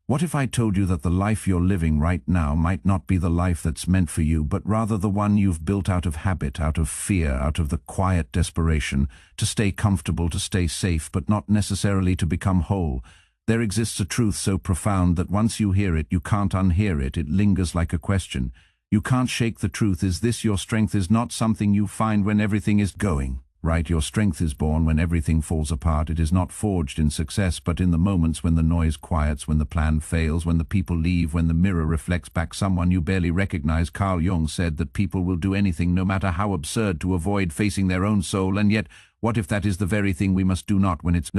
What if I told you that the life you're living right now might not be the life that's meant for you, but rather the one you've built out of habit, out of fear, out of the quiet desperation, to stay comfortable, to stay safe, but not necessarily to become whole? There exists a truth so profound that once you hear it, you can't unhear it. It lingers like a question. You can't shake the truth. Is this your strength? Is not something you find when everything is going right. Your strength is born when everything falls apart. It is not forged in success, but in the moments when the noise quiets, when the plan fails, when the people leave, when the mirror reflects back someone you barely recognize. Carl Jung said that people will do anything, no matter how absurd, to avoid facing their own soul. And yet, what if that is the very thing we must do, not when it's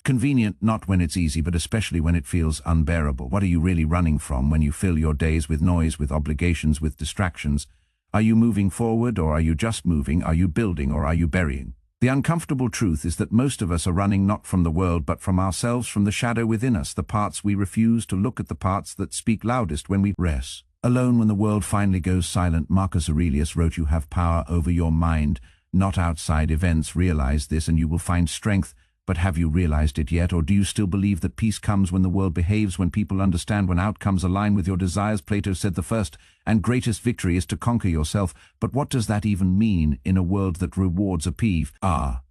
convenient, not when it's easy, but especially when it feels unbearable? What are you really running from when you fill your days with noise, with obligations, with distractions? Are you moving forward, or are you just moving? Are you building, or are you burying? The uncomfortable truth is that most of us are running not from the world, but from ourselves, from the shadow within us, the parts we refuse to look at, the parts that speak loudest when we rest alone, when the world finally goes silent. Marcus Aurelius wrote, "You have power over your mind, not outside events. Realize this and you will find strength." But have you realized it yet? Or do you still believe that peace comes when the world behaves, when people understand, when outcomes align with your desires? Plato said the first and greatest victory is to conquer yourself. But what does that even mean in a world that rewards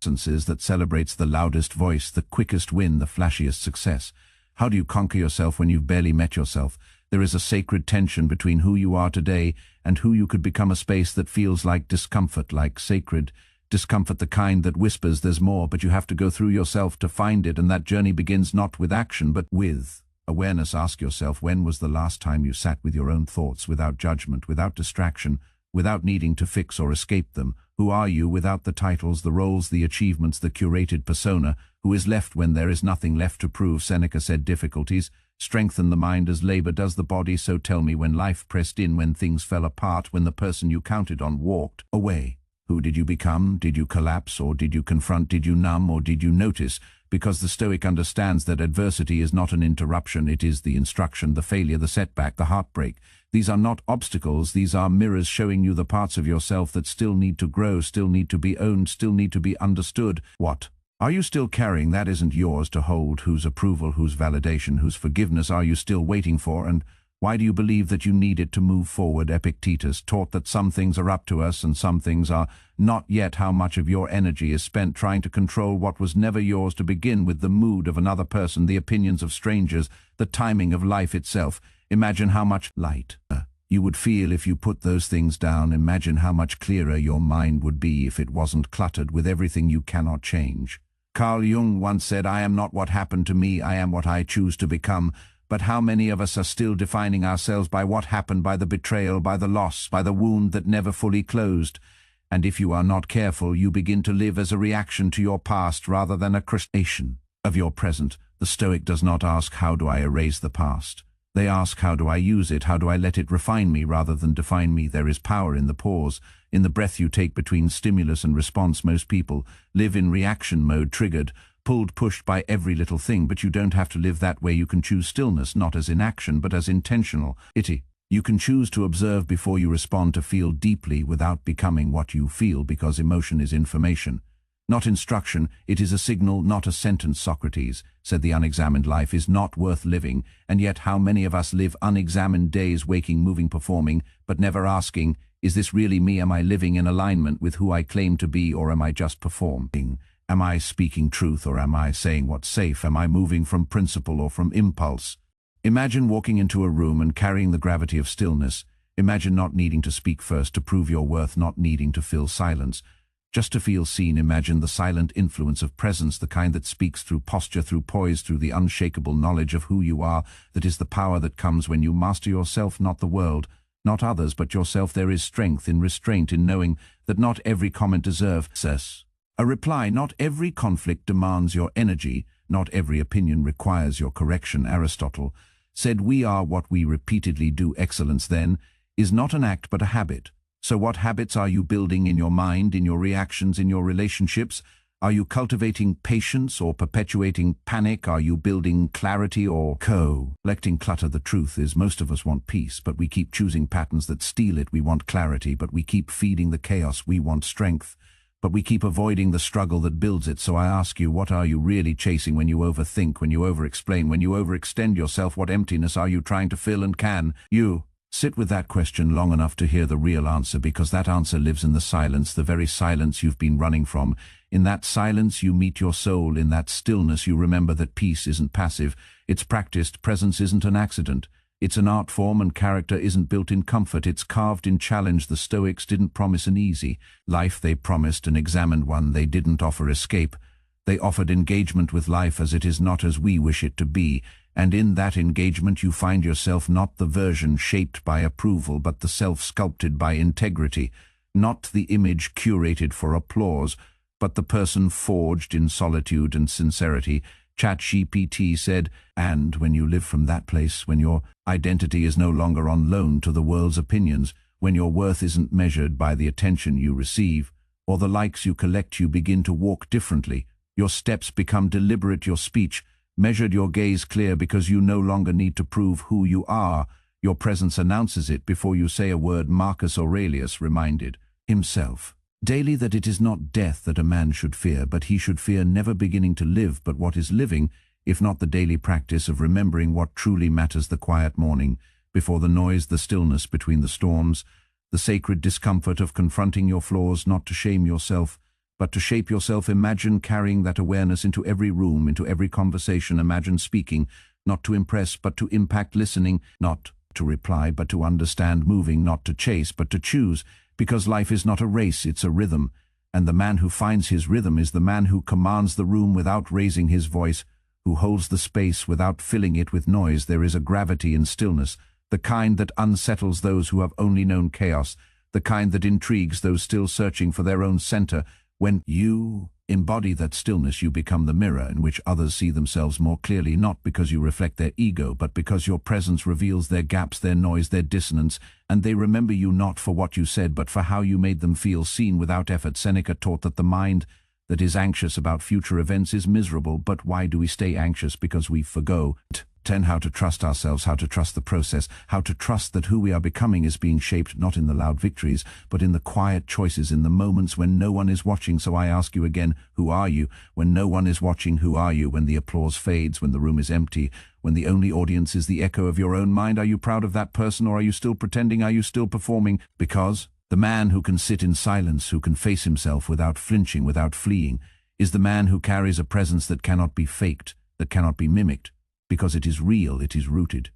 senses, that celebrates the loudest voice, the quickest win, the flashiest success? How do you conquer yourself when you've barely met yourself? There is a sacred tension between who you are today and who you could become, a space that feels like discomfort, like sacred discomfort, the kind that whispers there's more, but you have to go through yourself to find it. And that journey begins not with action, but with awareness. Ask yourself, when was the last time you sat with your own thoughts, without judgment, without distraction, without needing to fix or escape them? Who are you without the titles, the roles, the achievements, the curated persona? Who is left when there is nothing left to prove? Seneca said, difficulties strengthen the mind as labor does the body. So tell me, when life pressed in, when things fell apart, when the person you counted on walked away, who did you become? Did you collapse, or did you confront? Did you numb, or did you notice? Because the Stoic understands that adversity is not an interruption, it is the instruction, the failure, the setback, the heartbreak. These are not obstacles, these are mirrors showing you the parts of yourself that still need to grow, still need to be owned, still need to be understood. What are you still carrying that isn't yours to hold? Whose approval, whose validation, whose forgiveness are you still waiting for? And why do you believe that you need it to move forward? Epictetus taught that some things are up to us and some things are not yet. How much of your energy is spent trying to control what was never yours to begin with? The mood of another person, the opinions of strangers, the timing of life itself. Imagine how much lighter you would feel if you put those things down. Imagine how much clearer your mind would be if it wasn't cluttered with everything you cannot change. Carl Jung once said, "I am not what happened to me, I am what I choose to become." But how many of us are still defining ourselves by what happened, by the betrayal, by the loss, by the wound that never fully closed? And if you are not careful, you begin to live as a reaction to your past rather than a creation of your present. The Stoic does not ask, how do I erase the past? They ask, how do I use it? How do I let it refine me rather than define me? There is power in the pause, in the breath you take between stimulus and response. Most people live in reaction mode, triggered, pulled, pushed by every little thing, but you don't have to live that way. You can choose stillness, not as inaction, but as intentional. You can choose to observe before you respond, to feel deeply without becoming what you feel, because emotion is information, not instruction. It is a signal, not a sentence. Socrates said the unexamined life is not worth living, and yet how many of us live unexamined days, waking, moving, performing, but never asking, is this really me? Am I living in alignment with who I claim to be, or am I just performing? Am I speaking truth, or am I saying what's safe? Am I moving from principle or from impulse? Imagine walking into a room and carrying the gravity of stillness. Imagine not needing to speak first to prove your worth, not needing to fill silence, just to feel seen. Imagine the silent influence of presence, the kind that speaks through posture, through poise, through the unshakable knowledge of who you are. That is the power that comes when you master yourself, not the world, not others, but yourself. There is strength in restraint, in knowing that not every comment deserves a reply, not every conflict demands your energy, not every opinion requires your correction. Aristotle said, we are what we repeatedly do. Excellence, then, is not an act but a habit. So what habits are you building in your mind, in your reactions, in your relationships? Are you cultivating patience or perpetuating panic? Are you building clarity or collecting clutter? The truth is, most of us want peace, but we keep choosing patterns that steal it. We want clarity, but we keep feeding the chaos. We want strength, But we keep avoiding the struggle that builds it, so I ask you, what are you really chasing when you overthink, when you overexplain, when you overextend yourself? What emptiness are you trying to fill, and can you sit with that question long enough to hear the real answer? Because that answer lives in the silence, the very silence you've been running from. In that silence you meet your soul. In that stillness you remember that peace isn't passive, it's practiced. Presence isn't an accident. It's an art form, and character isn't built in comfort, it's carved in challenge. The Stoics didn't promise an easy life, they promised an examined one. They didn't offer escape, they offered engagement with life as it is, not as we wish it to be. And in that engagement you find yourself, not the version shaped by approval, but the self sculpted by integrity, not the image curated for applause, but the person forged in solitude and sincerity. ChatGPT said, and when you live from that place, when your identity is no longer on loan to the world's opinions, when your worth isn't measured by the attention you receive or the likes you collect, you begin to walk differently. Your steps become deliberate, your speech measured, your gaze clear, because you no longer need to prove who you are. Your presence announces it before you say a word. Marcus Aurelius reminded himself daily that it is not death that a man should fear, but he should fear never beginning to live. But what is living, if not the daily practice of remembering what truly matters? The quiet morning before the noise, the stillness between the storms, the sacred discomfort of confronting your flaws, not to shame yourself, but to shape yourself. Imagine carrying that awareness into every room, into every conversation. Imagine speaking, not to impress, but to impact. Listening, not to reply, but to understand. Moving, not to chase, but to choose. Because life is not a race, it's a rhythm. And the man who finds his rhythm is the man who commands the room without raising his voice, who holds the space without filling it with noise. There is a gravity in stillness, the kind that unsettles those who have only known chaos, the kind that intrigues those still searching for their own center. When you embody that stillness, you become the mirror in which others see themselves more clearly, not because you reflect their ego, but because your presence reveals their gaps, their noise, their dissonance, and they remember you not for what you said, but for how you made them feel, seen without effort. Seneca taught that the mind that is anxious about future events is miserable. But why do we stay anxious? Because we forgo 10 how to trust ourselves, how to trust the process, how to trust that who we are becoming is being shaped not in the loud victories, but in the quiet choices, in the moments when no one is watching. So I ask you again, who are you? When no one is watching, who are you? When the applause fades, when the room is empty, when the only audience is the echo of your own mind, are you proud of that person, or are you still pretending? Are you still performing? Because the man who can sit in silence, who can face himself without flinching, without fleeing, is the man who carries a presence that cannot be faked, that cannot be mimicked. Because it is real, it is rooted.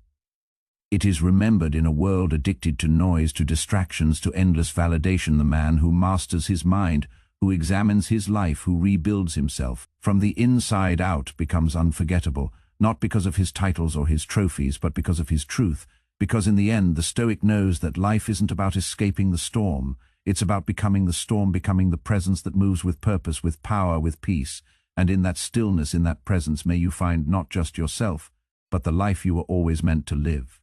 It is remembered in a world addicted to noise, to distractions, to endless validation. The man who masters his mind, who examines his life, who rebuilds himself from the inside out, becomes unforgettable, not because of his titles or his trophies, but because of his truth. Because in the end, the Stoic knows that life isn't about escaping the storm. It's about becoming the storm, becoming the presence that moves with purpose, with power, with peace. And in that stillness, in that presence, may you find not just yourself, but the life you were always meant to live.